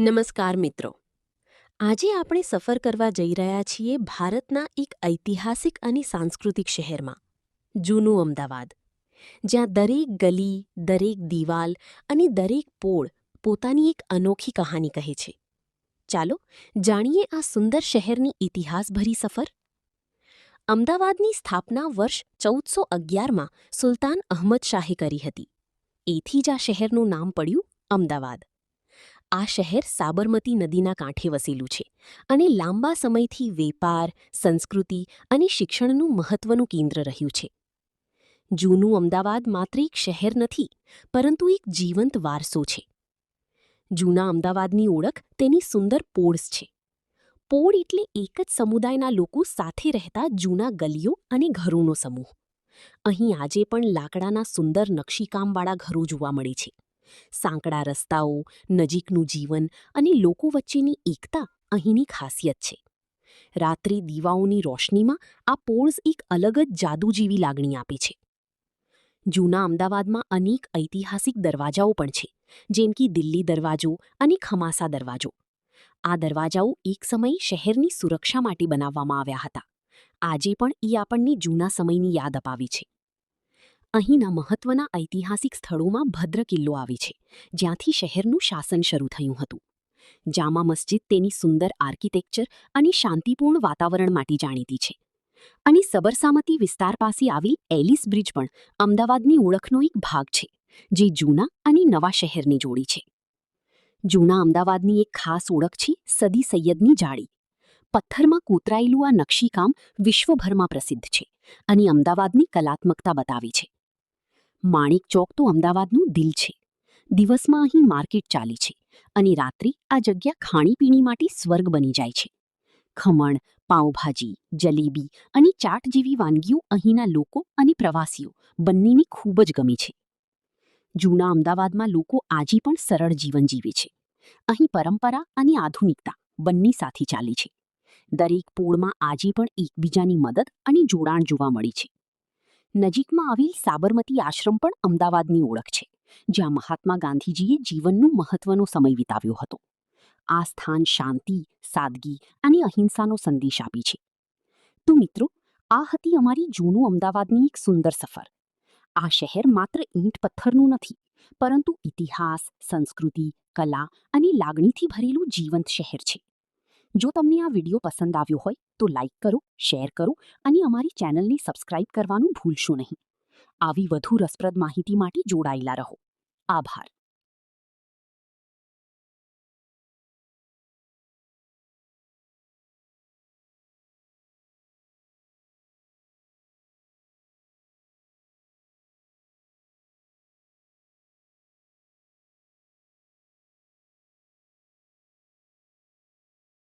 નમસ્કાર મિત્રો. આજે આપણે સફર કરવા જઈ રહ્યા છીએ ભારતના એક ઐતિહાસિક અને સાંસ્કૃતિક શહેરમાં, જૂનું અમદાવાદ, જ્યાં દરેક ગલી, દરેક દીવાલ અને દરેક પોળ પોતાની એક અનોખી કહાની કહે છે. ચાલો જાણીએ આ સુંદર શહેરની ઇતિહાસભરી સફર. અમદાવાદની સ્થાપના વર્ષ 1411માં સુલતાન અહમદ શાહે કરી હતી. એથી જ આ શહેરનું નામ પડ્યું અમદાવાદ. આ શહેર સાબરમતી નદીના કાંઠે વસેલું છે અને લાંબા સમયથી વેપાર, સંસ્કૃતિ અને શિક્ષણનું મહત્વનું કેન્દ્ર રહ્યું છે. જૂનું અમદાવાદ માત્ર એક શહેર નથી, પરંતુ એક જીવંત વારસો છે. જૂના અમદાવાદની ઓળખ તેની સુંદર પોળ્સ છે. પોળ એટલે એક જ સમુદાયના લોકો સાથે રહેતા જૂના ગલીઓ અને ઘરોનો સમૂહ. અહીં આજે પણ લાકડાના સુંદર નકશીકામવાળા ઘરો જોવા મળે છે. સાંકડા રસ્તાઓ, નજીકનું જીવન અને લોકો વચ્ચેની એકતા અહીંની ખાસિયત છે. રાત્રે દીવાઓની રોશનીમાં આ પોળ્સ એક અલગ જ જાદુ જેવી લાગણી આપે છે. જૂના અમદાવાદમાં અનેક ઐતિહાસિક દરવાજાઓ પણ છે, જેમ કે દિલ્હી દરવાજો અને ખમાસા દરવાજો. આ દરવાજાઓ એક સમયે શહેરની સુરક્ષા માટે બનાવવામાં આવ્યા હતા. આજે પણ એ આપણને જૂના સમયની યાદ અપાવે છે. અહીંના મહત્વના ઐતિહાસિક સ્થળોમાં ભદ્ર કિલ્લો આવે છે, જ્યાંથી શહેરનું શાસન શરૂ થયું હતું. જામા મસ્જિદ તેની સુંદર આર્કિટેક્ચર અને શાંતિપૂર્ણ વાતાવરણ માટે જાણીતી છે. અને સબરસામતી વિસ્તાર પાસે આવેલ એલિસ બ્રિજ પણ અમદાવાદની ઓળખનો એક ભાગ છે, જે જૂના અને નવા શહેરને જોડે છે. જૂના અમદાવાદની એક ખાસ ઓળખ છે સદી સૈયદની જાળી. પથ્થરમાં કોતરાયેલું આ નકશીકામ વિશ્વભરમાં પ્રસિદ્ધ છે અને અમદાવાદની કલાત્મકતા બતાવે છે. માણેક ચોક તો અમદાવાદનું દિલ છે. દિવસમાં અહીં માર્કેટ ચાલે છે અને રાત્રે આ જગ્યા ખાણીપીણી માટે સ્વર્ગ બની જાય છે. ખમણ, પાઉંભાજી, જલેબી અને ચાટ જેવી વાનગીઓ અહીંના લોકો અને પ્રવાસીઓ બંનેને ખૂબ જ ગમે છે. જૂના અમદાવાદમાં લોકો આજે પણ સરળ જીવન જીવે છે. અહીં પરંપરા અને આધુનિકતા બંને સાથે ચાલે છે. દરેક પોળમાં આજે પણ એકબીજાની મદદ અને જોડાણ જોવા મળે છે. નજીકમાં આવેલ સાબરમતી આશ્રમ પણ અમદાવાદની ઓળખ છે, જ્યાં મહાત્મા ગાંધીજીએ જીવનનો મહત્વનો સમય વિતાવ્યો હતો. આ સ્થાન શાંતિ, સાદગી અને અહિંસાનો સંદેશ આપે છે. તો મિત્રો, આ હતી અમારી જૂનું અમદાવાદની એક સુંદર સફર. આ શહેર માત્ર ઈંટ પથ્થરનું નથી, પરંતુ ઇતિહાસ, સંસ્કૃતિ, કલા અને લાગણીથી ભરેલું જીવંત શહેર છે. જો તમને આ વિડીયો પસંદ આવ્યો હોય તો લાઇક કરો, શેર કરો અને અમારી ચેનલને સબસ્ક્રાઇબ કરવાનું ભૂલશો નહીં. આવી વધુ રસપ્રદ માહિતી માટે જોડાયેલા રહો. આભાર.